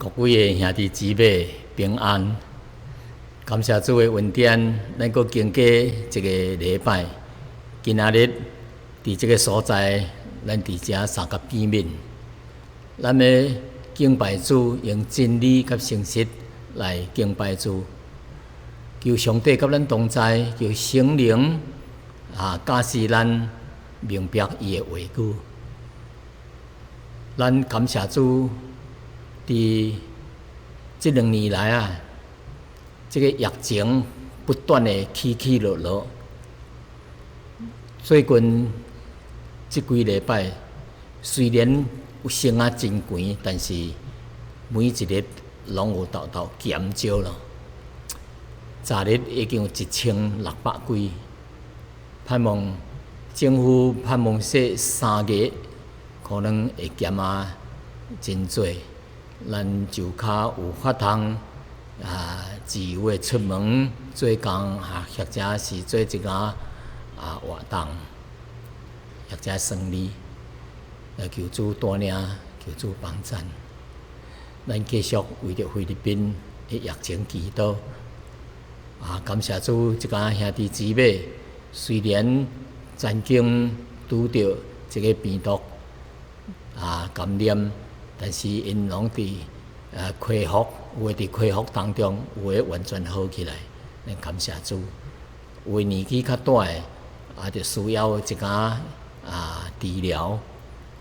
各位的兄弟姊妹平安，感谢主的恩典，咱阁经过一个礼拜，今仔日伫这个所在，咱伫遮三甲见面，咱要敬拜主，用真理甲诚实来敬拜主，求上帝甲咱同在，求圣灵驾驶咱明白伊的话语。咱感谢主。伫这2年来这个疫情不断的起起落落。最近这几礼拜，虽然有升真悬，但是每一日拢有豆减少了。昨日已经有1600几，盼望政府盼望说3月可能会减真多。咱就较有法通自由的出门做工或者是做一个活动，或者生理，求主带领，求主帮衬。咱继续为着菲律宾的疫情祈祷。感谢主，这个兄弟姊妹虽然曾经拄着这个病毒感染。但是因拢伫恢复，有诶伫恢复当中，有诶完全好起来。咱感谢主。有诶年纪较大诶，就需要一个治疗，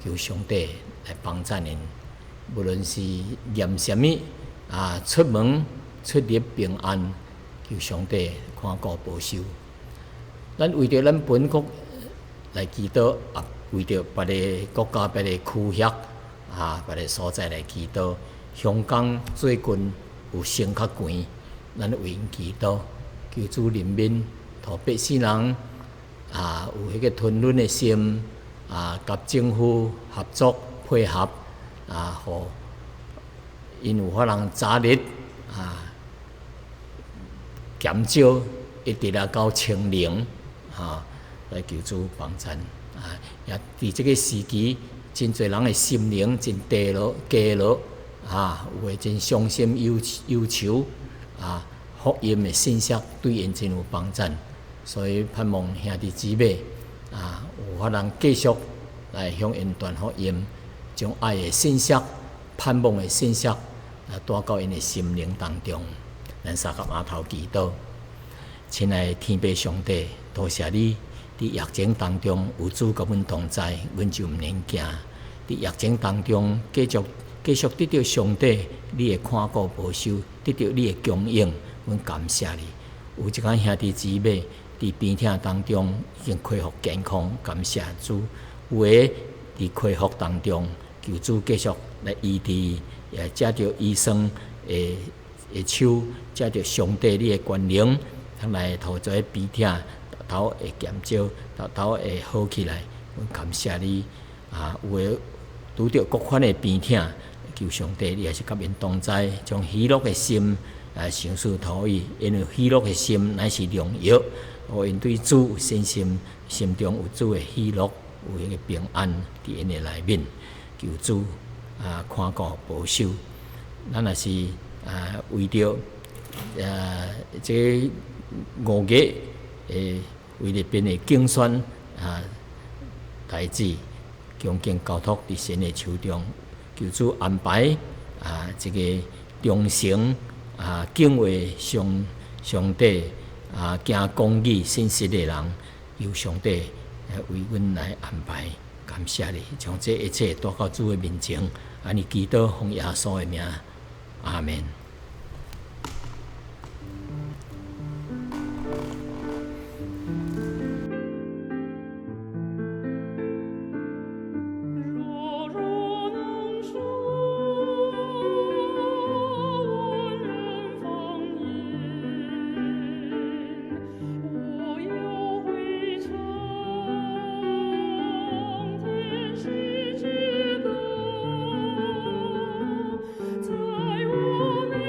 求上帝来帮助因。无论是念什么出门出入平安，求上帝看顾保守。咱为着咱本国来祈祷，为着别个国家、别个区域。别个所在来祈祷，香港最近有升较悬，咱为因祈祷，求主怜悯，互百姓人有迄个吞忍的心，甲政府合作配合，互因有法通早日减少，一直到清零，来求主帮衬，也伫即个时期。真侪人的心灵真低落，有诶真伤心忧愁，福音的信息对因真有帮助，所以盼望兄弟姊妹有法通继续来向因传福音，将爱的信息、盼望的信息带到因的心灵当中。咱三甲额头祈祷，亲爱的天父上帝，多谢你。伫疫情当中，有主甲阮同在，阮就毋免惊。伫疫情当中，继续得到上帝你的看顾保守，得到你的供应，阮感谢你。有一个兄弟姊妹伫病痛当中已经恢复健康，感谢主。有诶伫恢复当中，求主继续来医治，也借着医生的手，借着上帝你的权能，通来互做病痛。头会减少，头会好起来。阮感谢你有诶拄着各款的病痛，求上帝你也是甲因同在，将喜乐的心成事土伊，因为喜乐的心乃是良药。互因对主有信心，心中有主的喜乐，有迄个平安伫因的内面。求主看顾保守。咱也是为着这5月菲律宾的竞选代志，恭敬交托伫神的手中，求主安排这个忠诚敬畏上帝行公义信实的人，由上帝为阮来安排。感谢你，将这一切带到主的面前，安尼祈祷奉耶稣的名，阿门。在我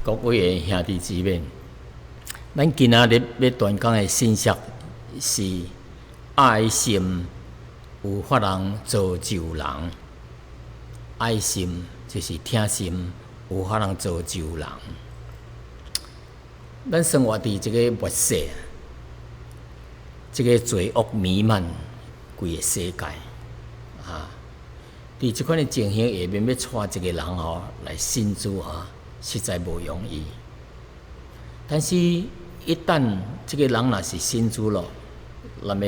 各位的兄弟姊妹，咱今仔日要传讲的信息是爱心有法通造就人。爱心就是听心，有法通造就人。咱生活伫这个末世，这个罪恶弥漫规个世界啊！伫即款的情形下面，要带一个人来信主实在无容易。但是，一旦这个人若是信主了，那么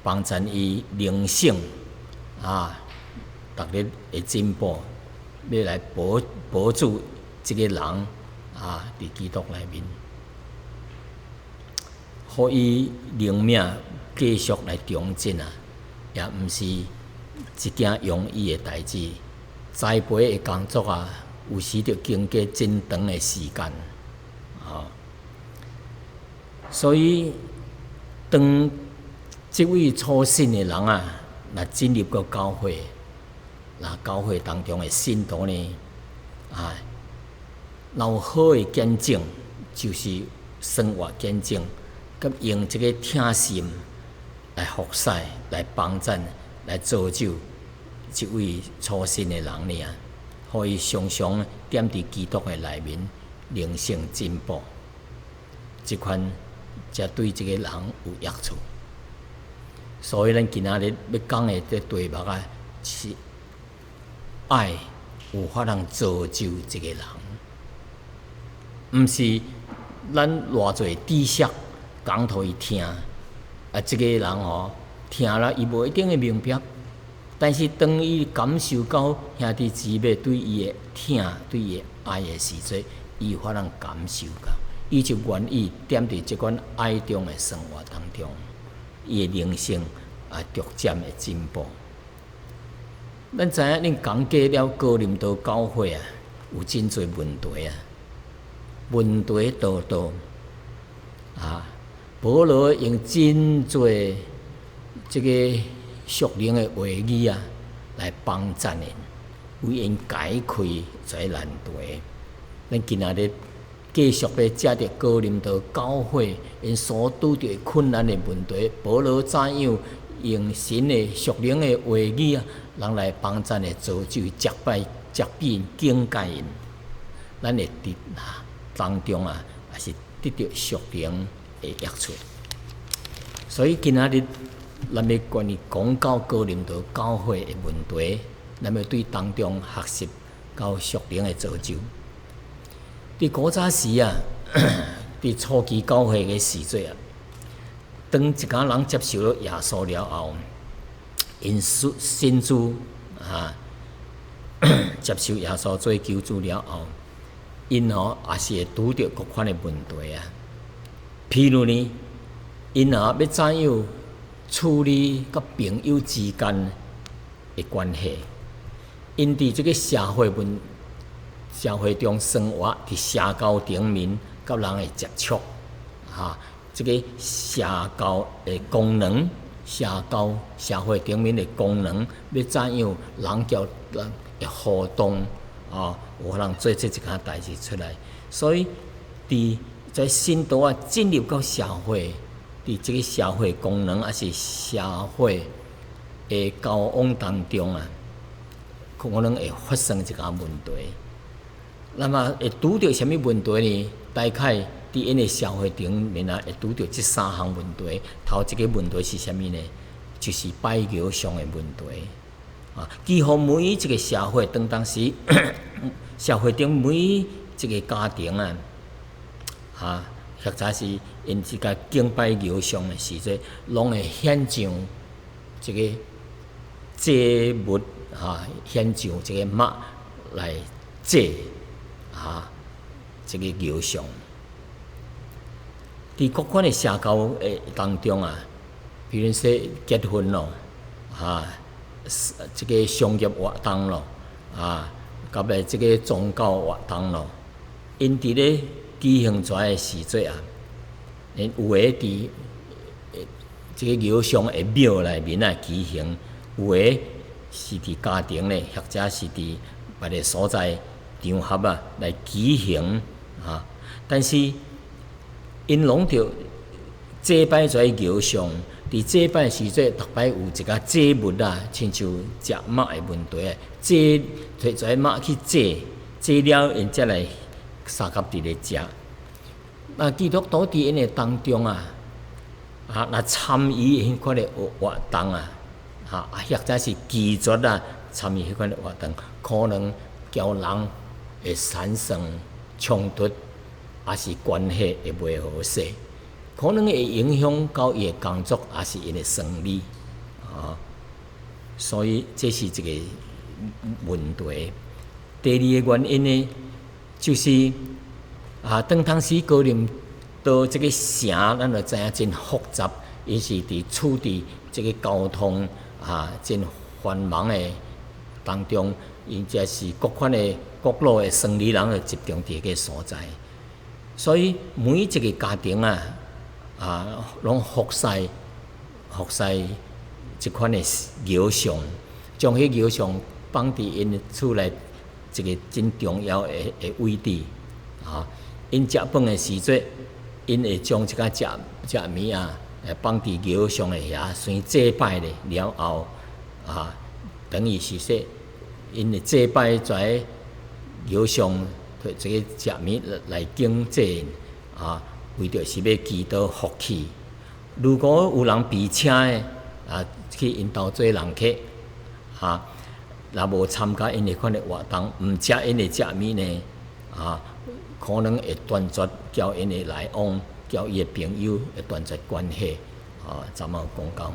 帮助伊灵性逐日会进步，要来保住这个人伫基督内面，互伊灵命继续来长进也毋是一件容易的代志。栽培的工作有时着经过真长的时间所以当这位初信的人若进入到教会，教会当中的信徒呢有好的见证，就是生活见证，甲用这个听心来服侍、来帮助、来造就这位初信的人呢，互伊常常踮伫基督的内面，灵性进步。这款才对这个人有益处。所以咱今仔日要讲的这题目是爱有法通造就这个人，毋是咱偌侪知识讲互伊听这个人听了伊无一定会明白，但是当伊感受到兄弟姊妹对伊的听、对伊的爱的时阵，伊有法通感受到，伊就愿意踮伫即款爱中的生活当中，伊的灵性逐渐的进步。咱知影，恁讲过了哥林多教会有真侪问题问题多多保罗用真侪这个属灵的话语来帮助因，为因解开这难题。咱今仔日继续要借着哥林多教会因所拄着困难的问题，保罗怎样用神的属灵的话语人来帮助的造就、责备因、警戒因，咱会伫当中也是得到属灵的益处。所以今仔日咱要关于讲到哥林多教会的问题，咱要对当中学习到属灵的造就。伫古早时伫初期教会的时阵当一家人接受了耶稣了后，因信主接受耶稣做救主了后，因也是会拄着各款的问题譬如呢，因要怎样处理甲朋友之间的关系？因伫这个社会中生活，伫社交顶面甲人的接触这个社交的功能，社会顶面的功能，要怎样人交人的互动有法通做这一件代志出来。所以在信徒进入到社会，伫这个社会功能还是社会的交往当中可能会发生一个问题。那么会拄到什么问题呢？大概伫因的社会顶面会拄到这三项问题。头一个问题是什么呢？就是拜偶像的问题几乎每一个社会当时社会顶每一即个家庭啊，或者是因即个敬拜偶像的时阵，拢会献上即个祭物献上即个肉来祭即个偶像。伫各款的社交当中啊，比如说结婚咯，即个商业活动咯，甲来即个宗教活动咯，因伫咧举行出来的时阵啊，因有诶伫即个偶像的庙内面啊举行，有诶是伫家庭咧，或者是伫别个所在场合啊来举行但是因拢着祭拜出来偶像，伫祭拜时阵，逐摆有一个祭物啊，亲像食肉的问题啊，祭摕出来肉去祭，祭了因才来三合伫咧食。那基督徒伫因的当中啊，若参与迄款的活动啊，或者是拒绝参与迄款的活动，可能交人会产生冲突，也是关系会袂和谐，可能会影响到伊的工作，也是因的生理所以这是一个问题。第二个原因呢，就是当当时高林到这个城，咱就知影真复杂，伊是伫处理这个交通真繁忙的当中，因则是各款的各路的生理人集中伫个所在，所以每一个家庭拢服侍即款的偶像，将迄偶像放伫因厝内一个真重要的位置因食饭的时阵，因会将即个食物放伫偶像的遐，先祭拜了后等于是说，因会祭拜在偶像摕这个食物来敬祭为着是要祈祷福气。如果有人避车的去因兜做人客若无参加因迄款的活动，毋食因的食物呢可能会断绝交因的来往，交伊的朋友会断绝关系昨仔有讲到。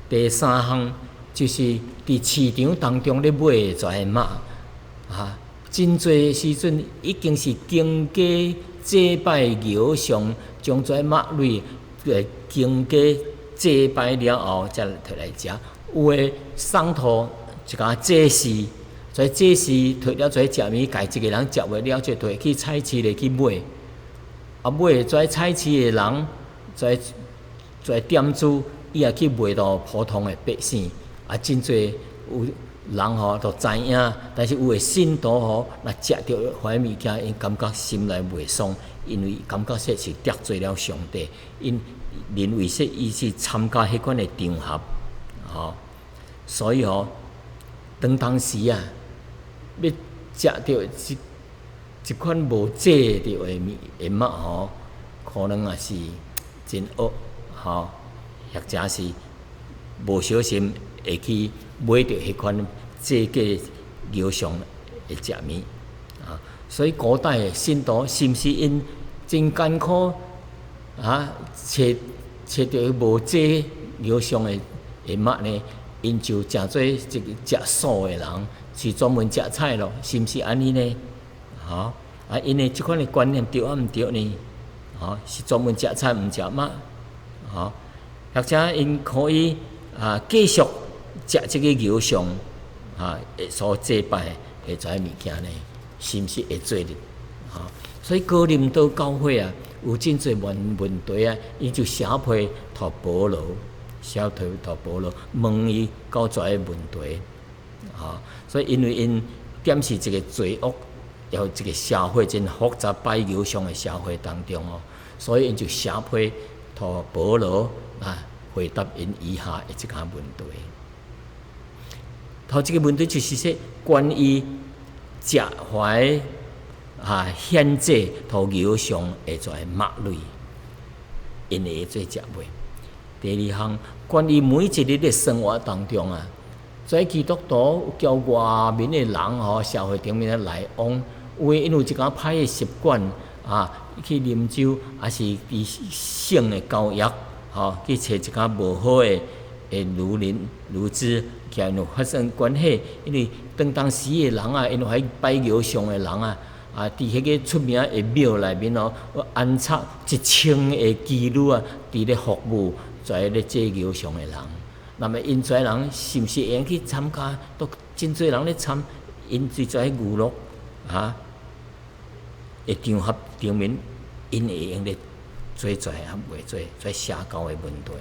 第三项就是伫市场当中咧买出来肉真侪时阵已经是经过祭拜偶像，将这肉类经过祭拜了后，才摕来食。有诶送托一家祭祀，所以祭祀摕了这食物，家一个人食袂了，就摕去菜市里去买。买这菜市的人，这店主伊也去卖到普通的百姓，真侪有人都知影，但是有诶信徒若食着坏物件，因感觉心内袂爽，因为感觉说是得罪了上帝，因认为说伊是参加迄款的场合所以当时要食着一款无祭着的肉可能也是真恶或者是无小心会去买着迄款祭过偶像的食物所以古代的信徒是毋是因真艰苦找着无祭偶像的肉呢？因就诚做一个食素的人，是专门食菜咯，是毋是安尼呢？因的即款的观念对毋对呢？是专门食菜毋食肉或者因可以继续食即个偶像所祭拜的这物件呢？是毋是会做哩？所以哥林多教会有真侪问题伊就写批托保罗，问伊到这个问题所以因为因点是一个罪恶，有一个社会真复杂拜偶像的社会当中所以因就写批托保罗回答因以下的这个问题。头一个问题就是说关于食怀献祭托偶像的这肉类，因会做食袂？第二项，关于每一日的生活当中在基督徒交外面的人社会顶面的来往，有诶因有一寡歹诶习惯去啉酒，还是伫性诶交易去找一寡无好诶女人女子，甲因有发生关系。因为当时诶人因为迄拜偶像诶人伫迄个出名诶庙内面安插1000个妓女伫咧服务在咧祭偶像诶人。那么因遮人是毋是会用去参加？都真侪人咧参，因伫遮娱乐会场合场面，因会用咧做袂做社交诶问题。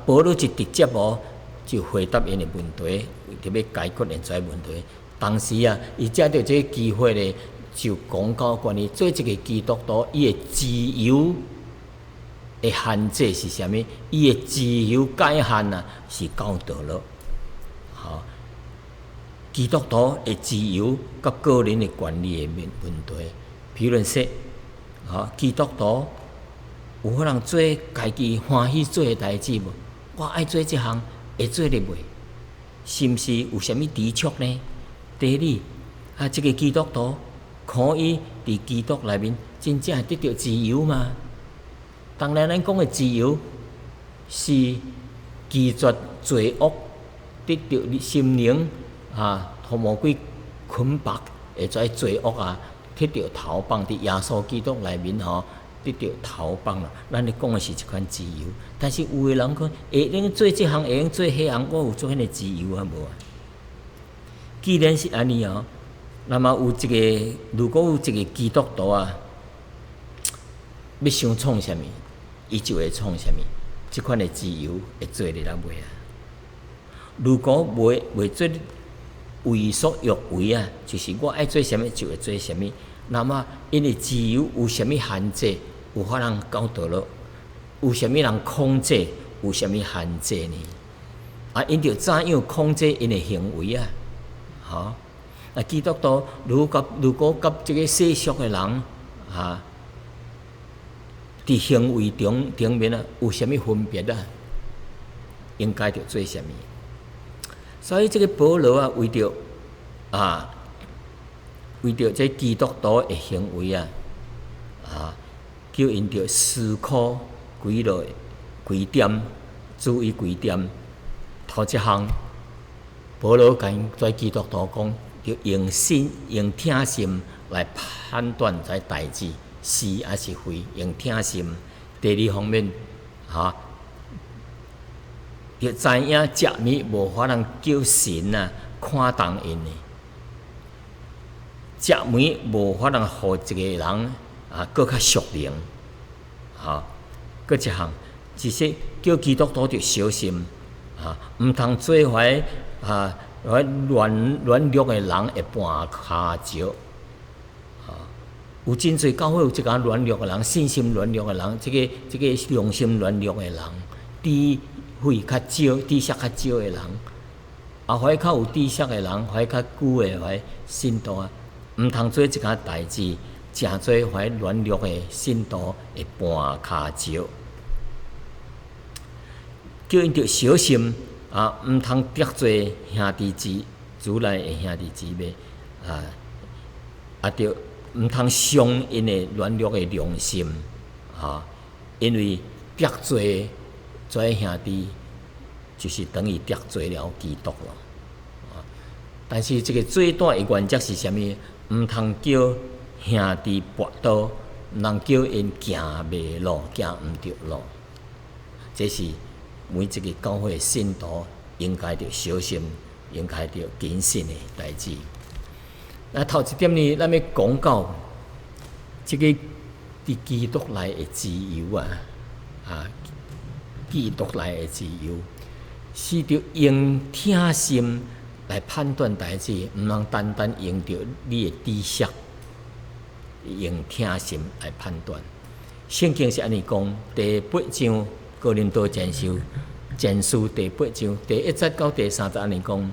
保罗就直接就回答因诶问题，特别解决因遮问题。当时伊借着这个机会咧，就讲到关于做一个基督徒，伊诶自由诶限制是啥物？伊诶自由界限是教导了。基督徒诶自由甲个人诶权利诶问题，比如说，基督徒有可能做家己欢喜做诶代志无？我爱做即项，会做得袂？是毋是有啥物抵触呢？第二，这个基督徒可以伫基督内面真正得到自由吗？当然，咱讲诶自由是拒绝罪恶，得到你心灵同魔鬼捆绑，会跩罪恶得到逃放伫耶稣基督内面得到逃放啦。咱咧讲诶是一款自由，但是有诶人讲会用做即项，会用做迄项，我有做迄个自由无既然是安尼那么如果有一个基督徒要想创啥物，伊就会创啥物，即款诶自由会做得啦袂如果袂做为所欲为就是我爱做啥物就会做啥物。那么因为自由有啥物限制？有法人教导了，有啥物人控制？有啥物限制呢？因着怎样控制因诶行为基督徒如果甲即个世俗诶人伫行为顶面有啥物分别应该着做啥物？所以这个保罗为着这基督徒诶行为叫因着思考几点，注意几点。头一项，保罗甲因跩基督徒讲，要用听心来判断这代志是还是非，用听心。第二方面要知影食物无法通叫神看重因的，食物无法通互一个人搁较属灵。搁一项，其实叫基督徒着小心毋通做怀软弱的人会绊骹石。有真侪教会有一寡软弱的人，信心软弱的人，这个良心软弱的人，智慧较少、知识较少的人，怀较有知识的人，怀较久的信徒毋通做一寡代志，诚做怀软弱的信徒会绊骹石。叫因着小心毋通得罪兄弟姊内的兄弟姊妹着毋通伤因的软弱的良心因为得罪这兄弟，就是等于得罪了基督了。但是这个最大的原则是啥物？毋通叫兄弟跋倒，毋通叫因行袂路，行毋着路。这是每一个教会的信徒应该着小心，应该着谨慎的代志。头一点呢，咱要讲到这个伫基督内的自由基督内的自由是着用听心来判断代志，毋通单单用着你的知识，用听心来判断。圣经是安尼讲，第8章哥林多前书第8章第1节到第3节安尼讲，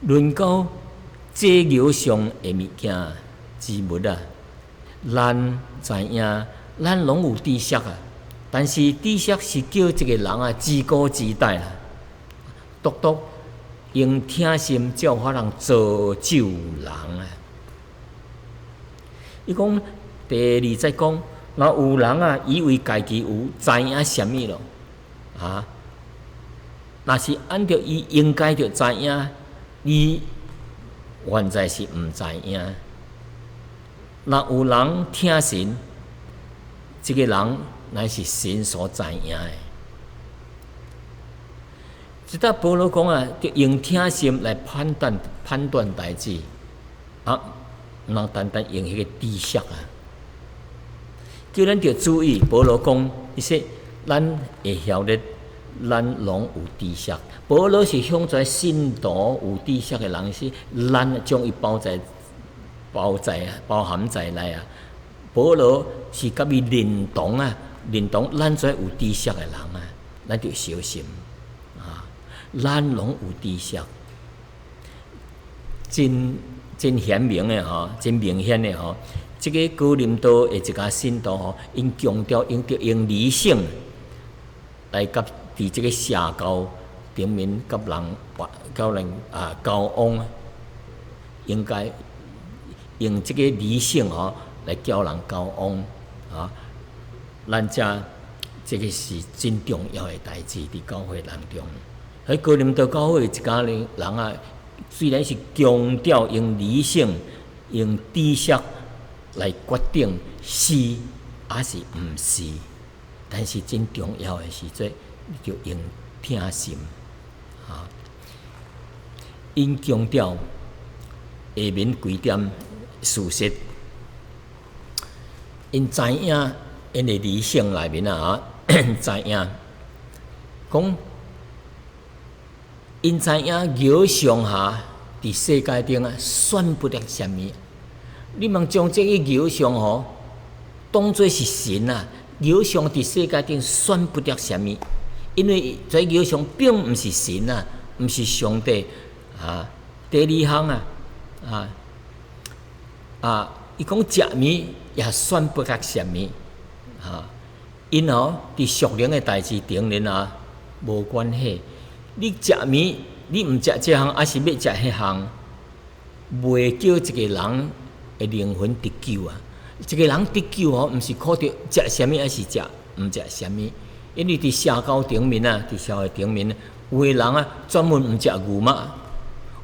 论到祭偶像的物件之物咱知影，咱拢有知识但是知识是叫一个人自高自大独用听心才有法通造就人啊。伊讲第二再讲，若有人啊，以为家己有知影啥物咯，啊，若是按照伊应该着知影，伊原在是毋知影。若有人听神，即个人乃是神所知影的。即搭保罗讲啊，着用听心来判断代志，啊，毋通单单用迄个知识啊。叫咱着注意，保罗讲，伊说咱会晓得，咱拢有知识。保罗是向在信徒有知识的人，是咱将伊包含在内啊。保罗是甲伊认同咱做有知识的人啊，咱着小心啊。咱拢有知识，真显明的吼，真明显的吼。这个哥林多的一家信徒吼，因强调用理性来甲伫这个社交顶面甲人交往，应该用这个理性吼来叫人交往啊。咱这个是真重要的代志，伫教会当中。喺哥林多教会一家人啊，虽然是强调用理性、用知识来决定是还是毋是，但是真重要的是，这就用听心啊。因强调下面几点事实，因知影因的理性内面啊，知影讲。因知影由上下伫世界顶啊，算不得什么。你莫将这个由上吼当作是神啊，由上伫世界顶算不得什么，因为这由上并毋是神啊，毋是上帝啊。第二项伊讲食物也算不得什么啊，因伫属灵的代志顶面啊无关系。你食物，你毋食这项，还是要食迄项，袂叫一个人的灵魂得救啊！一个人得救吼，毋是靠着食啥物，还是毋食啥物。因为伫社交顶面啊，伫社会顶面，有个人啊专门毋食牛肉，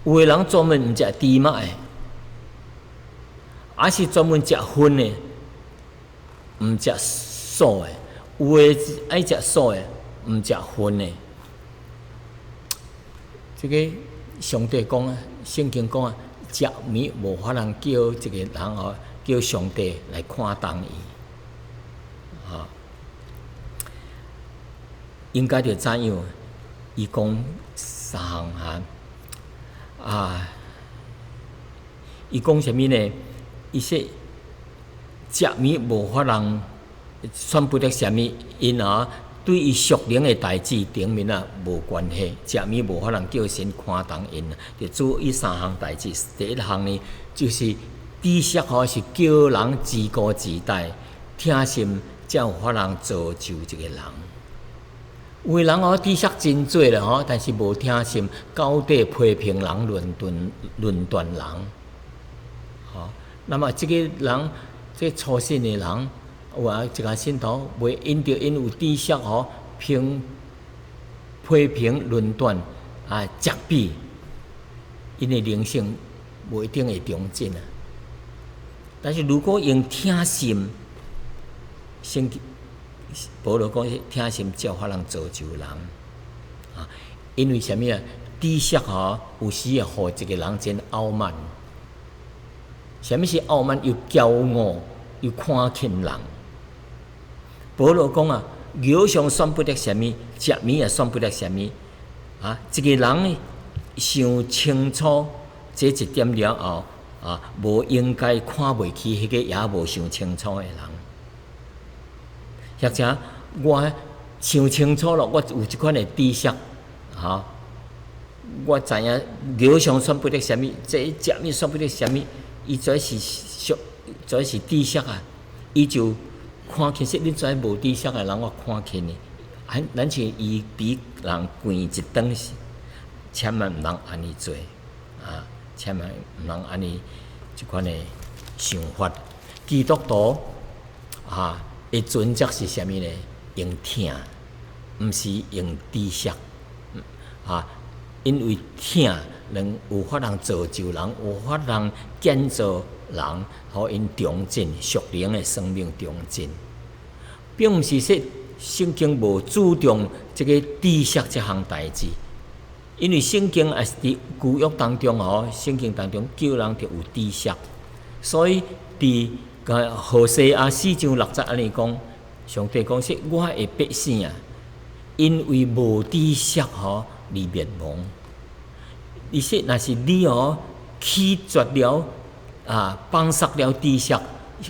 有个人专门毋食猪肉的，还是专门食荤的，毋食素的。有个爱食素的，毋食荤的。这个上帝讲啊，圣经讲啊，食物无法通叫一个人哦，叫上帝来看重伊，啊，应该着怎样？伊讲三项伊讲什么呢？伊说食物无法通算不得什么，因对于属灵的代志顶面啊无关系，食物无法通叫神看重因，就注意三项代志。第一项呢，就是知识是叫人自顾自待，听心才有法通造就一个人。有的人知识真多了但是无听心，到底批评人、论断人。那么这个人，这初信的人。有一个信徒袂因着因有知识批评论断责备，因的灵性无一定会中进啊。但是如果用听心，保罗讲听心才有法通造就人啊。因为什么啊？知识有时会互一个人真傲慢。什么是傲慢？又骄傲，又看轻人。保罗讲啊，肉上算不得什么，食物也算不得什么一个人想清楚这一点了后无应该看袂起迄个也无想清楚的人。或者我想清楚了，我有这款的知识我知影肉上算不得什么，这食物算不得什么，伊主要是知识伊就。看轻说，恁遮无知识的人，我看轻的，咱像伊比人贵一等，千万毋通安尼做啊！千万毋通安尼即款的想法。基督徒的准则是啥物呢？用疼，毋是用知识因为疼能有法通造就人，有法通建造人，互因长进，属灵的生命长进，并毋是说圣经无注重这个知识这项代志。因为圣经也是伫旧约当中圣经当中叫人着有知识，所以伫何西阿4章6节安尼讲，上帝讲说：“我的百姓啊，因为无知识而灭亡。”伊说：“若是你弃绝了放杀了知识，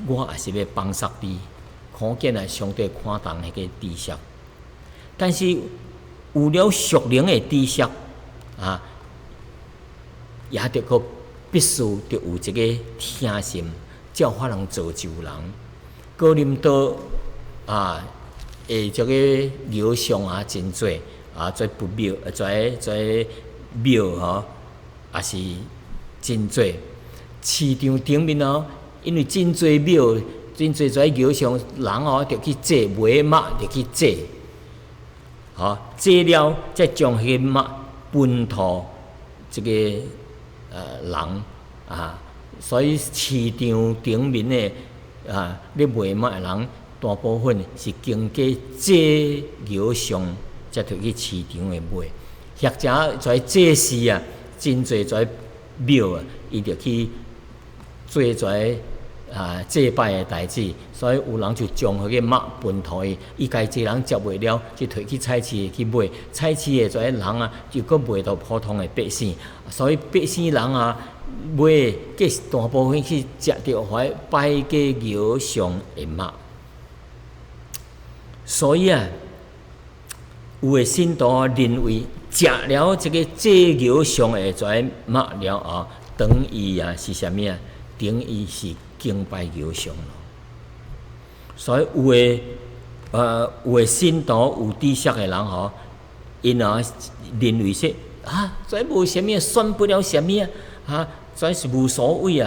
我也是要放杀你。”可见上帝看重迄个知识，但是有了属灵的知识也得个必须得有一个听心，才有法能造就人。哥林多这个偶像真多做不妙，做庙也是真多。市场顶面因为真多庙，真多偶像，人着去祭，买肉着去祭，祭了再将迄个肉分托这个人所以市场顶面的咧卖肉的人，大部分是经过祭偶像，才摕去市场的卖。或者在祭祀真侪在庙伊着去做祭拜的代志，所以有人就将迄个肉分托伊，伊家一人接袂了，就摕去菜市去卖。菜市的这些人就搁卖到普通的百姓，所以百姓人买计是大部分去食着怀拜祭偶像的肉。所以有的信徒认为食了这个祭偶像的这些肉了等于是啥物等于是敬拜偶像咯。所以有的信徒有知识的人因认为说这无啥物，算不了啥物这是无所谓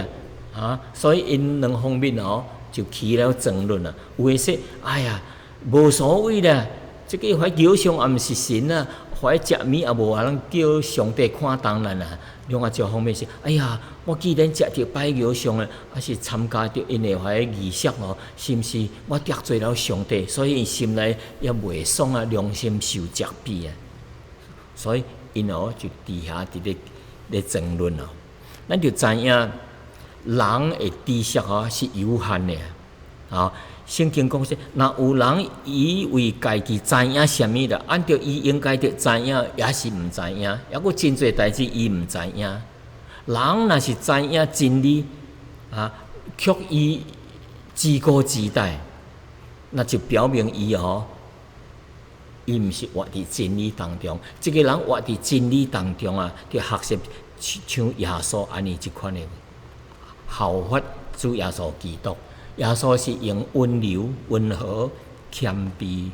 所以因两方面就起了争论了。有的说哎呀无所谓啦，这个偶像也毋是神食物也无人叫上帝看重咱另外一方面是，哎呀，我既然食着拜偶像还是参加着因的仪式是毋是我得罪了上帝，所以心内也袂爽良心受责备所以因就伫遐伫咧争论咱就知影人的知识是有限的圣经讲说，若有人以为家己知影啥物的，按照伊应该着知影，也是毋知影，抑佫真侪代志伊毋知影。人若是知影真理却伊自高自大，那就表明伊伊毋是活伫真理当中。这个人活伫真理当中着学习像耶稣安尼即款的效法主耶稣基督。耶稣是用温柔、温和、谦卑，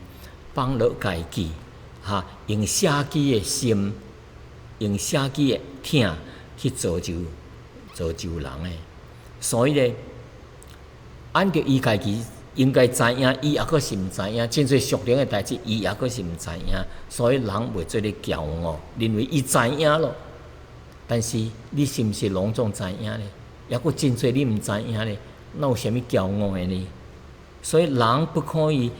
放落家己用舍己的心，用舍己的疼去造就人的。所以呢，按照伊家己应该知影，伊也佫是毋知影，真侪属灵的代志，伊也佫是毋知影。所以人袂做咧骄傲，认为伊知影咯。但是你是毋是拢总知影呢？抑佫真侪你毋知影呢？那有啥物骄傲的呢？所以人不可以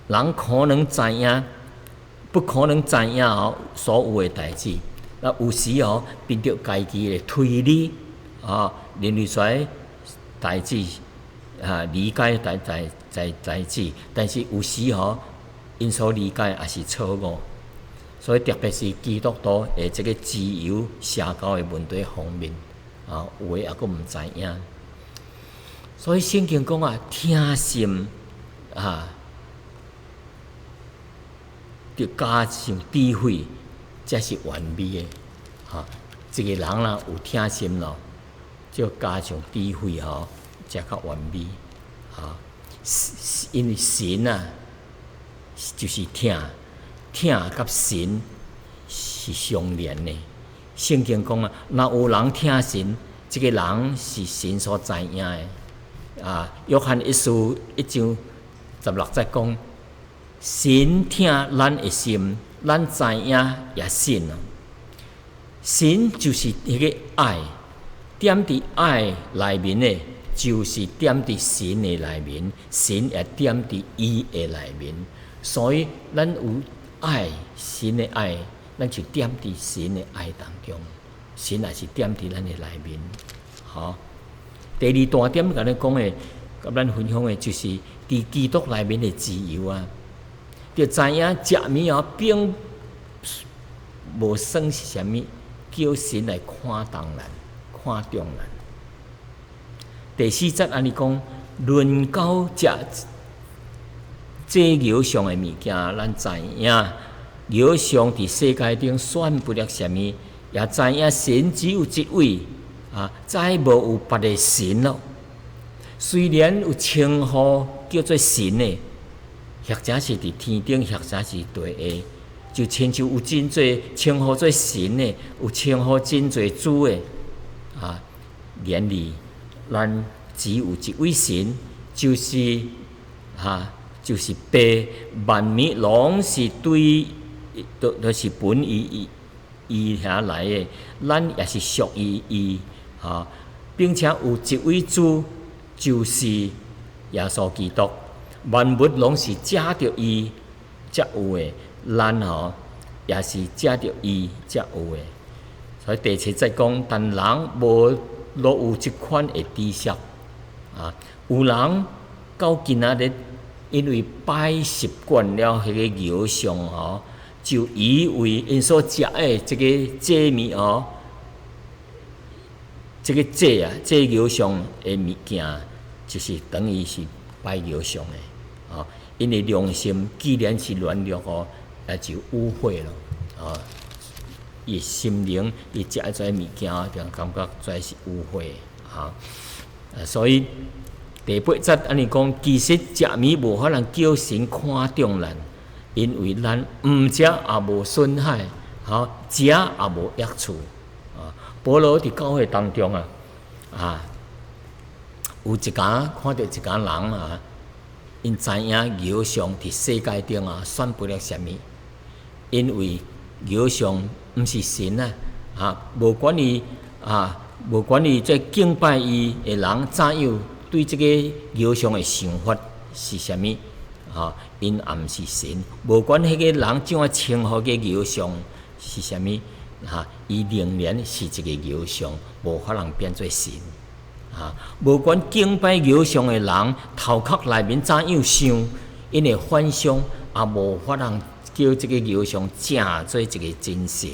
人可能知影，不可能知影所有的代志。那有时凭着家己的推理认为出代志理解代志，但是有时因所理解也是错误。所以特别是基督徒的这个自由社交的问题方面有的也佫毋知影。所以圣经讲听心就加上智慧，才是完美的一个人有听心就加上智慧才较完美因为神就是听甲神是相连的。圣经讲啊，若有人听神，这个人是神所知影的。约翰一书1章16节讲，神听咱的心，咱知影也信啊。神就是迄个爱，踮伫爱内面的，就是踮伫神的内面，神也踮伫伊的内面。所以咱有爱神的爱，咱就踮伫神的爱当中，神也是踮伫咱的内面。好，第二大点甲咱讲的，甲咱分享的就是伫基督内面的自由啊。就知影食物并无算是啥物，叫神来看重咱、看重咱。第4节安尼讲，论到食这肉上的物件，咱知影肉上伫世界中选不了啥物，也知影神只有一位再无有别个神咯。虽然有称呼叫做神的，或者是伫天顶，或者是地下，就亲像有真侪称呼做神的，有称呼真侪主的然而咱只有一位神，就是就是爸，万物拢是都是本于伊遐来的，咱也是属于伊并且有一位主，就是耶稣基督。万物拢是借着伊才有的，咱也是借着伊才有的。所以第7节讲，但人无有即款的知识有人到今仔日，因为拜习惯了迄个偶像就以为因所食的这个祭物这个祭偶像的物件，就是等于是拜偶像的。因为良心既然是软弱也就污秽了伊心灵伊食这物件，就感觉这是污秽所以第8节安尼讲，其实食物无法通叫神看重咱，因为咱毋食也无损害，食也无益处保罗伫教会当中有一家看到一家人因知影偶像伫世界中选不了啥物，因为偶像毋是神无管伊这敬拜伊的人怎样对这个偶像的想法是啥物因也毋是神，无管迄个人怎啊称呼个偶像是啥物伊仍然是一个偶像，无法通变做神。无管敬拜偶像的人头壳内面怎样想，因的幻想也无法通叫这个偶像正做一个真神，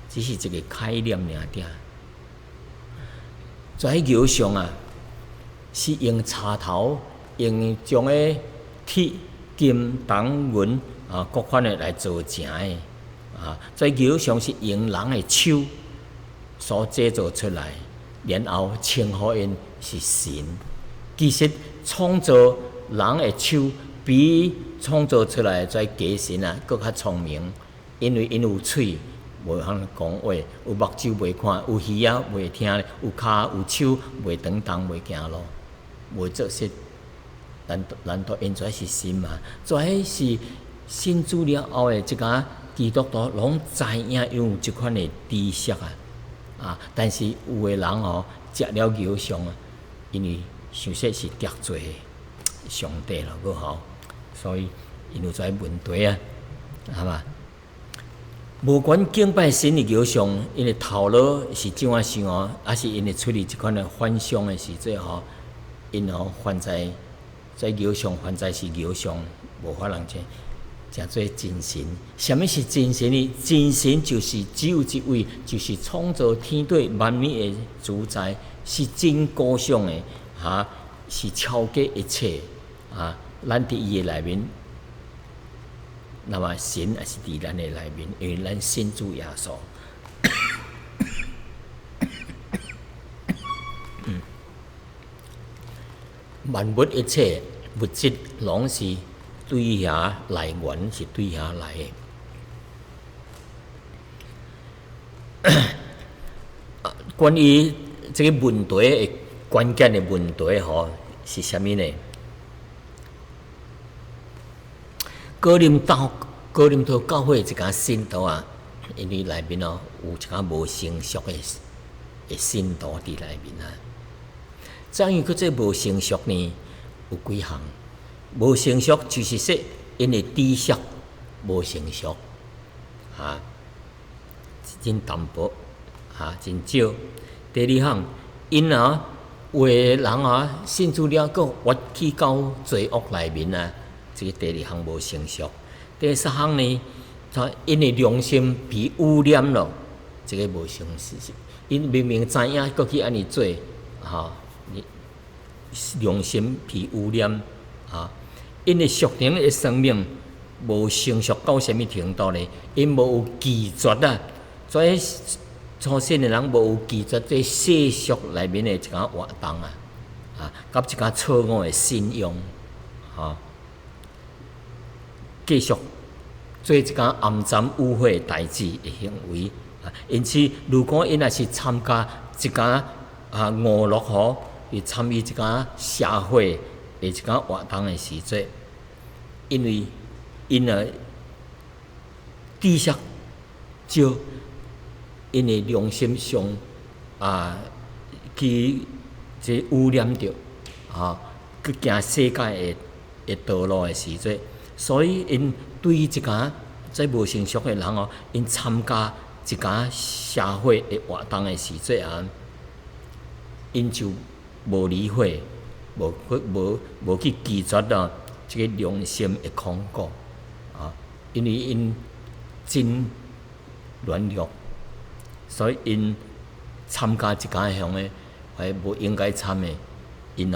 只是一个概念尔点。这偶像是用插头，用将个铁、金、铜、银各款的来做成的这偶像是用人的手所制造出来，然后称呼因是神。其实创造人的手比创造出来的这假神更较聪明，因为因有喙袂晓讲话，有目睭袂看，有耳仔袂听，有骹有手袂动动袂行路，袂做事。难道因这是神吗？这是信主了后的一家基督徒拢知影有这款的知识但是有的人食了偶像因为想说是得罪上帝了，所以因有这问题系嘛？无管敬拜神的偶像，因的头脑是怎样想还是因的出于这款的幻想的时阵因犯在偶像，犯在是偶像，无法通真做真神。什么是真神呢？真神就是只有一位，就是创造天地万物的主宰，是真高尚的是超过一切咱伫伊的内面，那么神也是伫咱的内面，因为咱信主耶稣。万物一切物质拢是对遐来源，是对遐来的。关于这个问题的关键的问题是啥物呢？哥林多教会一间信徒啊，因为内面有一间无成熟的信徒伫内面啊。至于佢这无成熟呢，有几项。无成熟就是说，因的知识无成熟，真淡薄，真少。第二项，因有的人信主了，佫活去到罪恶内面啊，这个第二项无成熟。第三项呢，因的良心被污染了，这个无成熟。因明明知影，佫去安尼做，良心被污染因的属灵的生命无成熟到什么程度呢？因无有拒绝所以初信的人无有拒绝这世俗内面的一间活动甲一间错误的信仰继续做一间暗占污秽的代志的行为因此，如果因也是参加一间娱乐去参与一间社会的一间活动的时阵，因为因知识少，因的良心上去这污染着去行世界的道路的时阵，所以因对一间在无成熟的人因参加一间社会的活动的时阵因就无理会，无去拒绝这个良心的控告因为因真软弱，所以因参加一间项的还无应该参的，因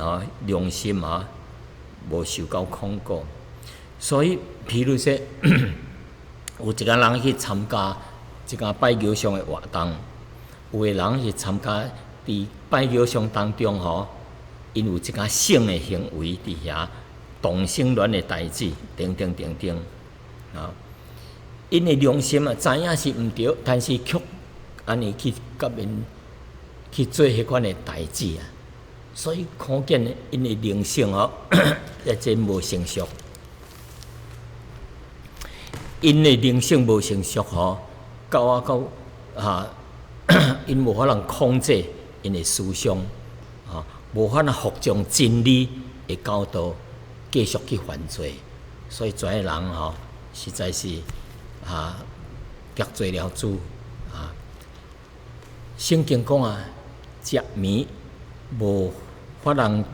良心无受到控告，所以譬如说有一个人去参加一间拜偶像的活动，有个人去参加伫拜偶像当中因有一间性的行为伫遐，同性恋的代志，等等等等因的良心知影是毋对，但是却安尼去甲因去做迄款的代志所以可见因的灵性也真无成熟。因的灵性无成熟到因无法能控制因的思想无法能服从真理的教导，继续去犯罪，所以这个人实在是得罪了主圣经讲食面无法能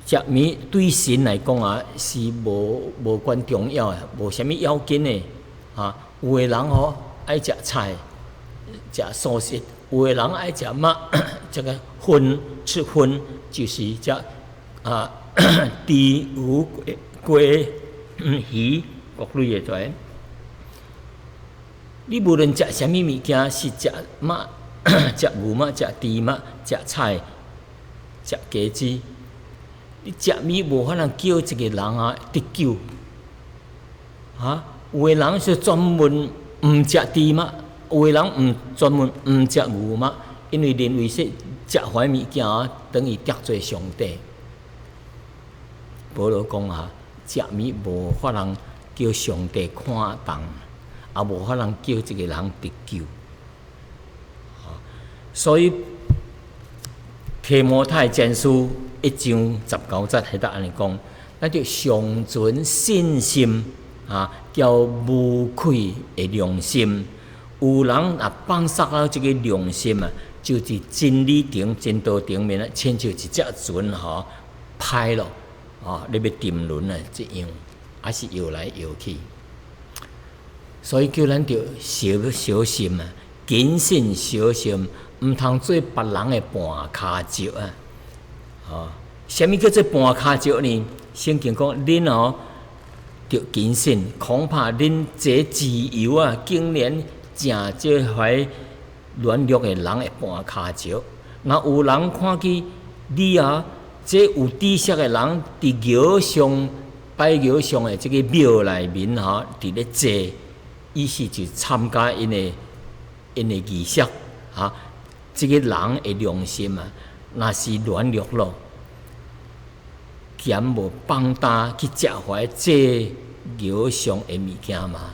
食面对神来讲是无关重要的，无啥物要紧的有个人爱食菜，食素食；有个人爱食肉，这个吃荤就是食猪、牛、鸡、鱼各类的跩。你无论食啥物物件，是食肉、食牛肉、食猪肉、食菜、食鸡子，你食面无法能叫一个人得救有个人是专门毋食猪肉，有个人专门毋食牛肉，因为认为说食坏物件等于得罪上帝。保罗讲食面无法能叫上帝看重，也无法能叫一个人得救。所以提摩太前书1章19节迄搭安尼讲，咱就上存信心叫无愧的良心。有人放杀了这个良心就是真理顶、真道顶面亲像一只船歹咯你要沉沦这样，还是摇来摇去。所以叫咱着小心谨慎小心，毋通做别人的绊脚石什么叫做绊脚石呢？圣经讲恁着谨慎，恐怕恁这自由竟然正这怀软弱的人的绊脚石。若有人看见你这有知识的人伫偶像拜偶像的这个庙内面伫咧坐，意思就参加因的仪式这个人的良心啊，若是软弱咯，咸无放胆去食怀这偶像的物件嘛。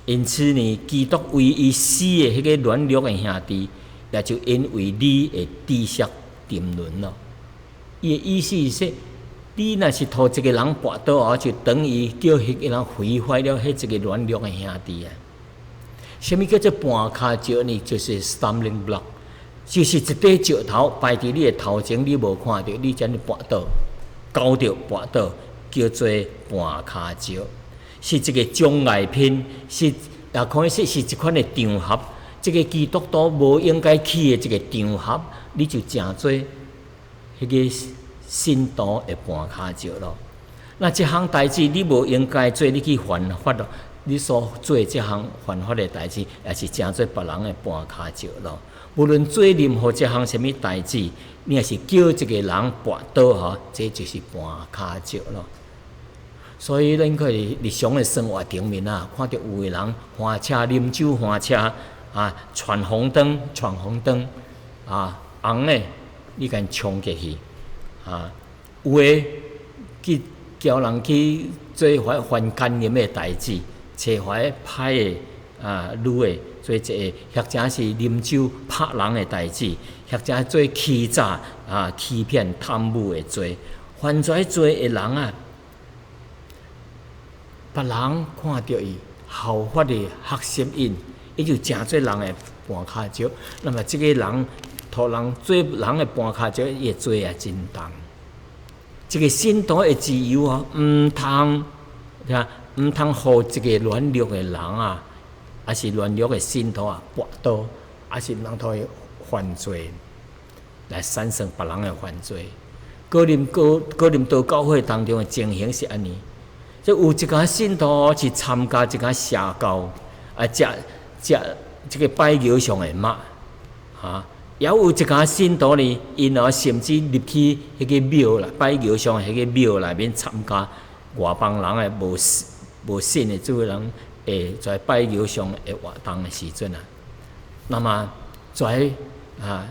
因此呢，基督为伊死的迄个软弱的兄弟，也就因为你会知识沉沦咯。伊的意思是说，你若是互一个人跋倒后，就等于叫迄个人毁坏了迄一个软弱的兄弟啊。什么叫做絆骹石呢？就是 stumbling block， 就是一块石头摆伫你的头前，你无看到，你才能跋倒，交着跋倒，叫做絆骹石。是一个障碍品，是也可以说是一款的场合。这个基督徒无应该去的一个场合，你就诚做迄个信徒的絆骹石咯。那这项代志你无应该做，你去犯法咯。你所做这项犯法的代志，也是诚做别人的絆骹石咯。无论做任何这项什么代志，你也是叫一个人跋倒吼，这就是絆骹石咯。所以咱可以日常的生活顶面啊，看到有个人换车啉酒换车啊，闯红灯啊，红诶，你甲冲过去啊，有诶去叫人去做怀犯奸淫的代志，找怀歹的啊女的做一个，或者是啉酒拍人的代志，或者做欺诈啊、欺骗、贪污的罪，犯罪做的人啊。别人看到伊效法的学习因，伊就诚做人的絆骹石。那么这个人，互人做人的絆骹石，伊做也真重。这个信徒的自由啊，毋通互一个软弱的人啊，还是软弱的信徒啊跋倒，还是让他犯罪，来产生别人的犯罪。哥林多教会当中的情形是安尼。即有一个信徒去参加一个社交，啊，食这个拜偶像的肉，啊，也有一个信徒呢，因甚至入去迄个庙啦，拜偶像迄个庙内面参加外邦人的无信的这个人，在拜偶像的活动的时阵啊，那么在啊，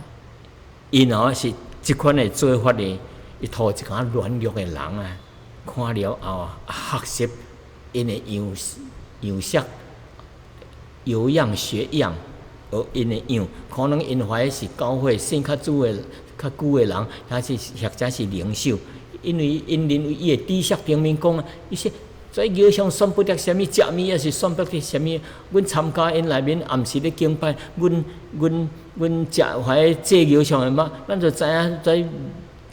因是即款的做法呢，伊讨一个软弱的人啊。看了后啊，学习因的样式，有样学样，而因的样，可能因怀是教会信较久的人，还是或者是领袖，因为因认为伊的知识顶面讲啊，伊说在偶像算不得什么食物，也是算不得什么。阮参加因内面暗时咧敬拜，阮食怀这偶像的嘛，咱就知影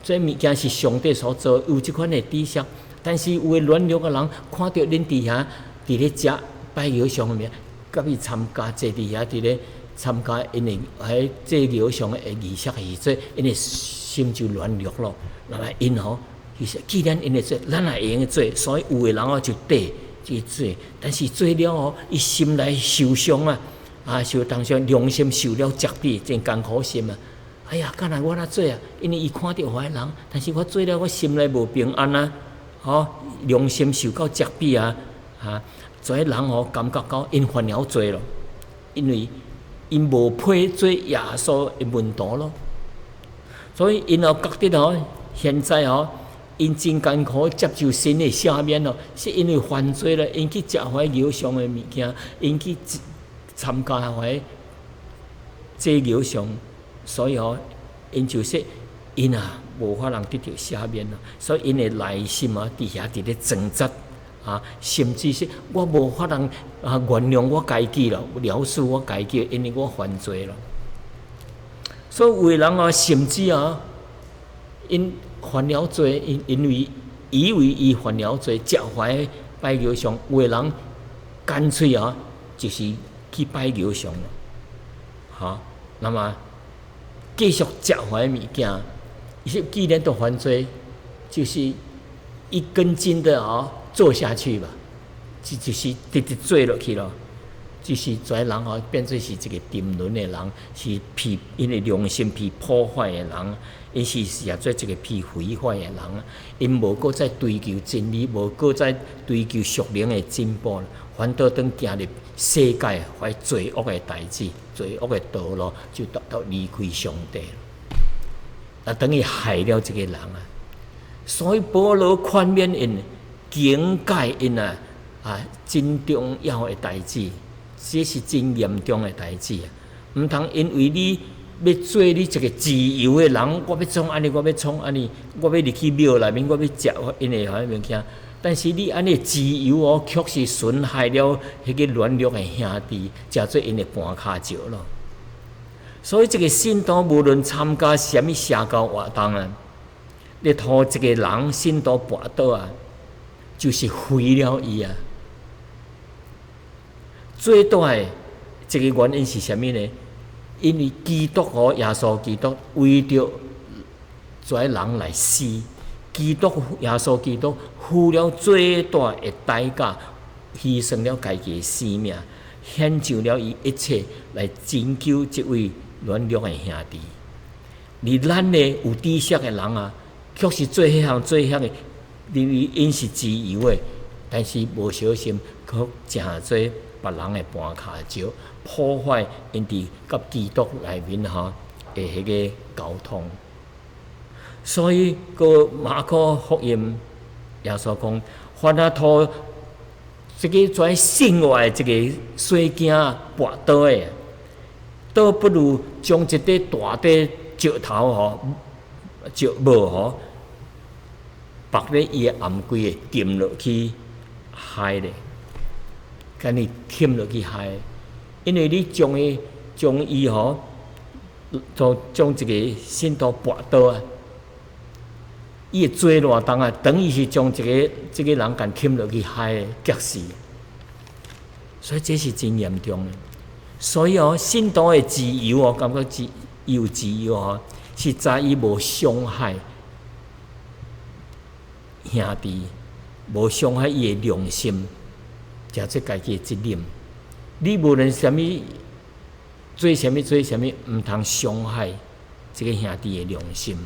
这物件是上帝所做，有即款的知识。但是有个软弱的人看到恁伫遐伫咧食拜偶像的物，甲伊参加坐伫遐伫咧参加因的迄这偶像的仪式的时阵，因的心就软弱咯。那么因其实既然因会做，咱也会用做，所以有个人就对去做，但是做了伊心内受伤啊，受当时良心受了责备，真艰苦心啊。哎呀，干来我哪做啊？因为伊看到坏人，但是我做了，我心内无平安啊，良心受到责备啊，所以人感觉到因犯了罪咯，因为因无配做耶稣的门徒咯，所以因觉得现在因真艰苦接受神的赦免咯，是因为犯罪了，因去食怀偶像的物件，因去参加怀这偶像。所以因就说，因无法通得到赦免咯，所以因的内心伫遐伫咧挣扎甚至是我无法通原谅我家己咯，饶恕我家己，因为我犯罪了。所以有个人甚至因犯了罪，因为以为伊犯了罪，食怀拜偶像，有个人干脆就是去拜偶像了，那么。继续食怀物件，既然都犯罪，就是一根筋的做下去吧，就是直直做落去咯。只是跩人吼变做是一个沉沦的人，是被因的良心被破坏的人，因是也做一个被毁坏的人。因无搁再追求真理，无搁再追求属灵的进步，反倒当行入世界怀罪恶的代志、罪恶的道路，就到离开上帝了。等于害了这个人啊！所以保罗宽勉因、警戒因真重要的代志，这是真严重的代志啊！毋通因为你要做你一个自由的人，我要创安尼，我要创安尼，我要入去庙内面，我要食因的遐物件。但是你安尼自由哦，却是损害了迄个软弱的兄弟，食做因的盘骹石咯。所以这个信徒无论参加什么社交活动啊，你拖一个人信徒跋倒啊，就是毁了伊啊。最大的这个原因是什么呢？因为基督和耶稣基督为着跩人来死，基督耶稣基督付了最大的代价，牺牲了家己的生命，献上了伊一切来拯救这位软弱的兄弟。而咱呢有知识的人啊，却是做迄项的，因为因是自由的，但是无小心，却真做别人的盘骹石，破坏因伫甲基督内面的迄个交通。所以个马可福音耶稣讲，凡阿托这个跩生活的这个细囝跋倒的，倒不如将一块大块石头石帽绑咧伊的颔龟的钉落去害咧，甲你添落去害，因为你将伊将一个信徒跋倒啊，伊会做偌重啊，等于是将这个人甲添落去害激死，所以这是真严重的。所以信徒的自由感觉有自由是在于无伤害兄弟，无伤害伊的良心，加做家己的责任。你无论什么做什么，毋通伤害这个兄弟的良心。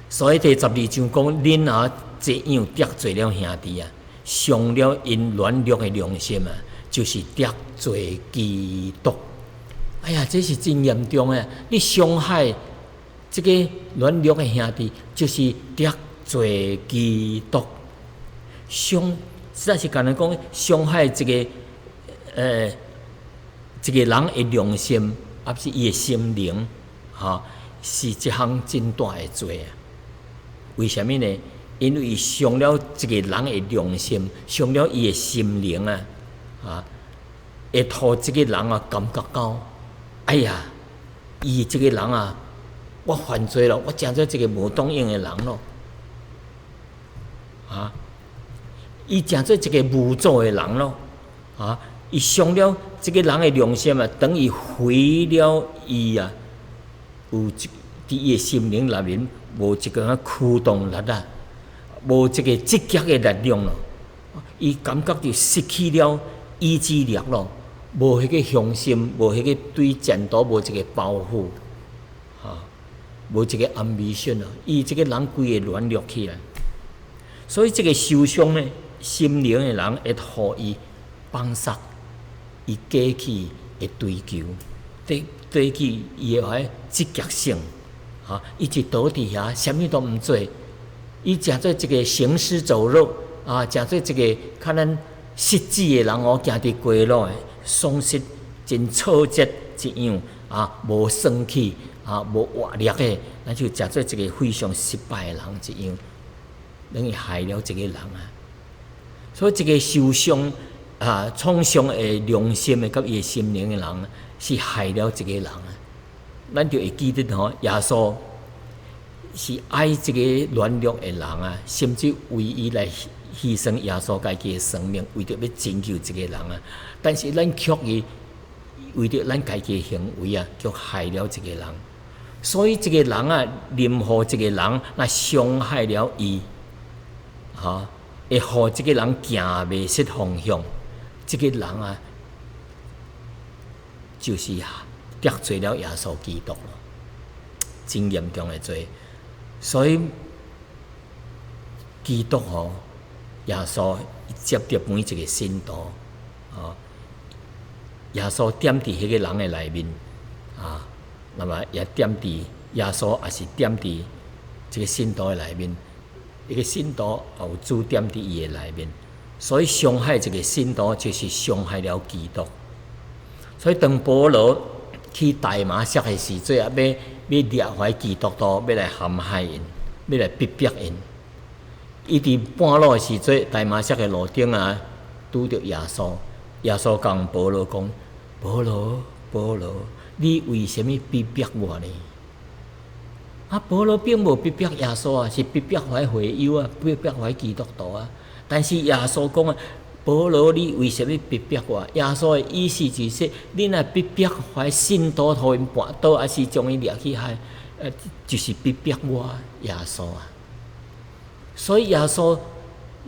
所以第12章讲，恁这样得罪了兄弟啊，伤了因软弱的良心啊，就是得罪基督。哎呀，这是真严重的！你伤害这个软弱的兄弟，就是得罪基督。实在是简单讲，伤害这个人的良心，也是伊的心灵，是一项真大的罪啊！为什么呢？因为伤了这个人的良心，伤了伊的心灵会互这个人感觉到，哎呀，伊这个人我犯罪了，我真做一个无懂用的人咯，伊真做一个无助的人咯，伊伤了这个人的良心等于毁了伊有伫伊的心灵内面无一个驱动力无一个积极的力量咯，伊感觉就失去了意志力咯，无迄个雄心，无迄个对前途无一个抱负，无一个 ambition 咯，伊这个人规个软弱起来，所以这个受伤的心灵的人会互伊放杀，伊过去的追求，对去伊的积极性，伊就倒伫遐，啥物都毋做，伊诚做一个行尸走肉诚做一个较咱失志的人行伫街路的，丧失真挫折一样无生气无活力的，咱就诚做一个非常失败的人一样，等于害了这个人所以，这个受伤创伤的良心的甲伊的心灵的人，是害了这个人咱就会记得耶稣是爱这个软弱的人甚至为伊来牺牲耶稣家己的生命，为着要拯救这个人但是咱却为着咱家己的行为却害了这个人。所以这个人任何这个人伤害了伊会互这个人行袂失方向，这个人啊，就是得罪了耶稣基督了，真严重的罪。所以基督耶稣接着每一个信徒耶稣点伫迄个人的内面那么也点伫耶稣，也是点伫这个信徒的内面。一个信徒也有主点伫伊的内面，所以伤害这个信徒就是伤害了基督。所以当保罗去大马色的时阵，要掠怀基督徒，要来陷害因，要来逼迫因。伊伫半路的时阵，大马色的路顶拄着耶稣，耶稣讲保罗讲：保罗，保罗，你为什么逼迫我呢？保罗并无逼迫耶稣是逼迫怀会友逼迫怀基督徒但是耶稣讲保罗，你为什么逼迫我？耶稣的意思就是，你若逼迫怀信徒，互因绊倒，还是将伊掠去害，就是逼迫我耶稣所以耶稣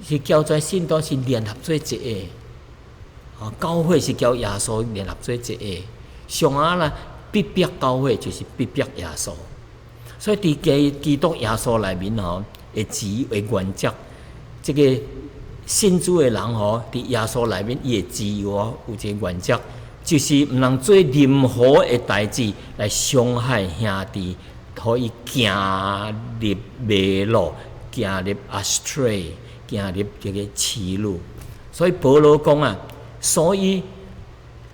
是叫做信徒是联合做一个，教会是叫耶稣联合做一个。上啦，逼迫教会就是逼迫耶稣。所以伫基督耶稣内面会自为原则，这个信主的人伫耶稣内面伊会自由有一个原则，就是毋通做任何的代志来伤害兄弟，互伊行入迷路，行入 astray， 行入这个歧路。所以保罗讲所以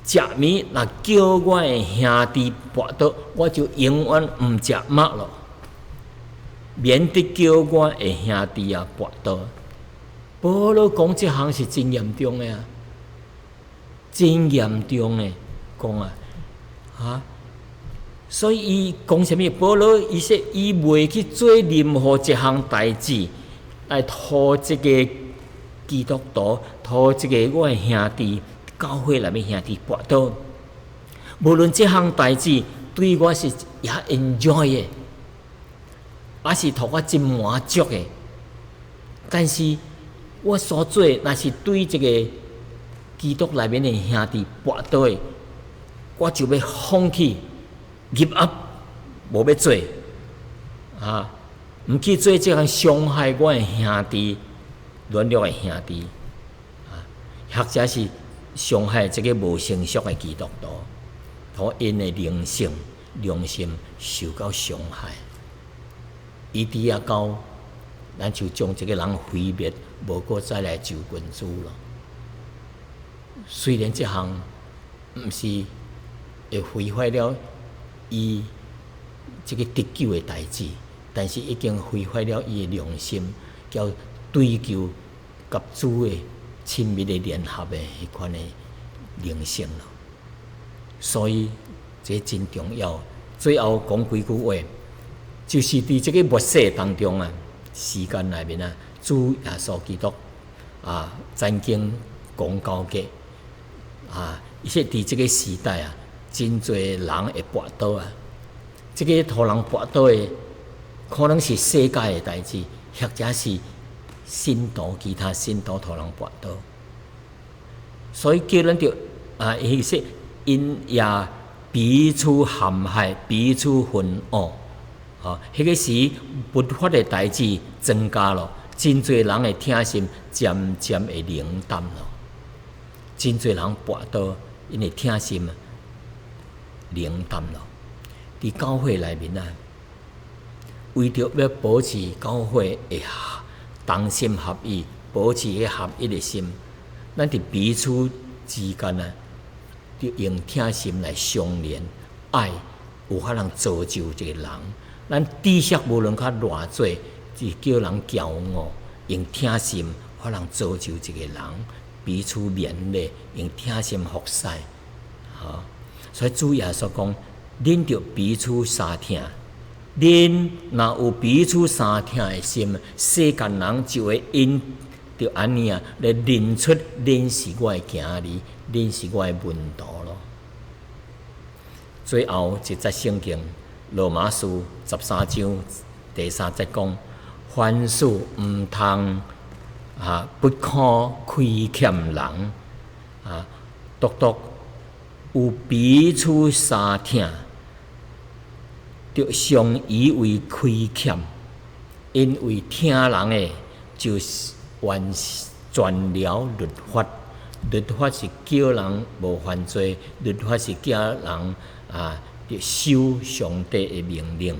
食面若叫我的兄弟跋倒，我就永远毋食肉了。免得叫我的兄弟跋倒。保罗讲这项是真严重的真严重的讲所以伊讲什么？保罗伊说伊袂去做任何一项代志来拖这个基督徒，拖这个我的兄弟，教会内面兄弟跋倒。无论这项代志对我是也 enjoy 的。也是互我真满足的，但是我所做若是对这个基督内面的兄弟跋倒的，我就要放弃 give up， 无要做毋去做这项伤害我的兄弟、软弱的兄弟或者是伤害这个无成熟的基督徒，互因的灵性、良心受到伤害。伊伫到，咱就将这个人毁灭，无过再来救君主了。虽然这项毋是会毁坏了伊这个得救的代志，但是已经毁坏了伊的良心，叫追求甲主的亲密的联合的迄款的灵性了。所以这真重要。最后讲几句话。就是伫这个末世当中时间内面主耶稣基督曾经讲到过伊说伫这个时代真侪人会跋倒这个互人跋倒的，可能是世界的代志，或者是信徒其他信徒互人跋倒，所以叫咱着伊说因也彼此陷害，彼此分恶。迄个时不法的代志增加了，真侪人的听心渐渐会冷淡了，真侪人跋倒，因为听心冷淡了。伫教会内面为着要保持教会的同心合意，保持迄合一的心，咱伫彼此之间就用听心来相连，爱有法能造就一个人。咱知识无论较偌济，是叫人骄傲，用听心法能造就一个人，彼此勉励，用听心服侍。所以主耶稣讲，恁着彼此相听，恁若有彼此相听的心，世间人就会因着安尼来认出恁是我的囝儿，恁是我的门徒咯。最后一节圣经。罗马书13章第3节讲：凡事毋通不可亏欠人，独独有彼此相疼，就相以为亏欠，因为听人的就是完全了律法。律法是叫人无犯罪，律法是叫人就守上帝的命令。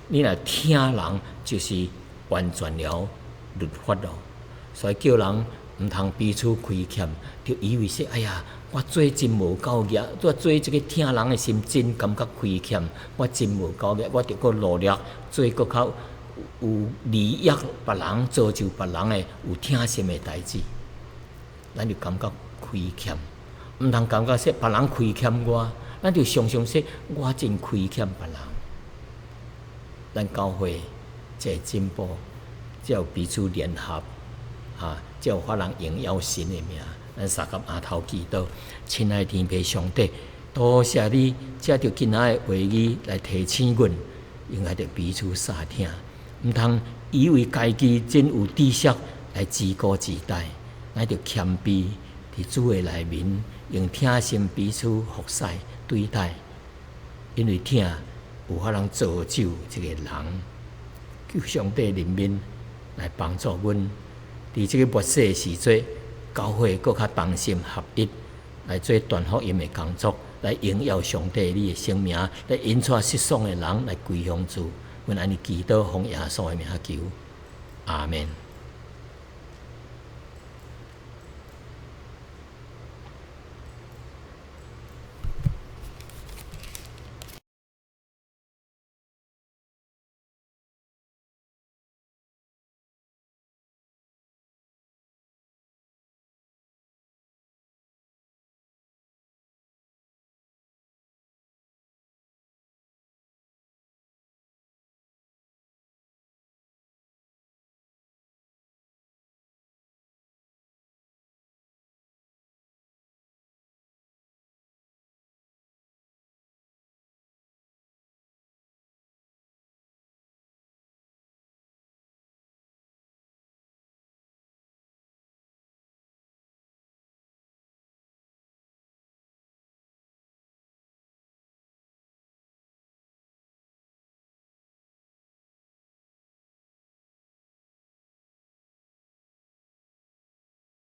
你若听人，就是完全了律法咯。所以叫人毋通彼此亏欠，就以为说，哎呀，我做真无够格，我做这个听人的心真感觉亏欠，我真无够格，我着搁努力做搁较有利益别人，造就别人的有听心的代志。咱就感觉亏欠，毋通感觉说别人亏欠我，咱就常常说我真亏欠别人。咱教会才会进步，才有彼此联合，才有法人荣耀神的名。咱三甲阿头祈祷，亲爱天父上帝，多谢你借着今仔的话语来提醒阮，应该着彼此相听，毋通以为家己真有知识来自高自大。咱着谦卑伫主的内面，用听心彼此服侍对待，因为听有法通造就一个人，求上帝怜悯来帮助阮，伫这个末世的时节，教会更较同心合一来做传福音的工作，来荣耀上帝你的圣名，来引出失丧的人来归向主。阮安尼祈祷，奉耶稣的名求，阿门。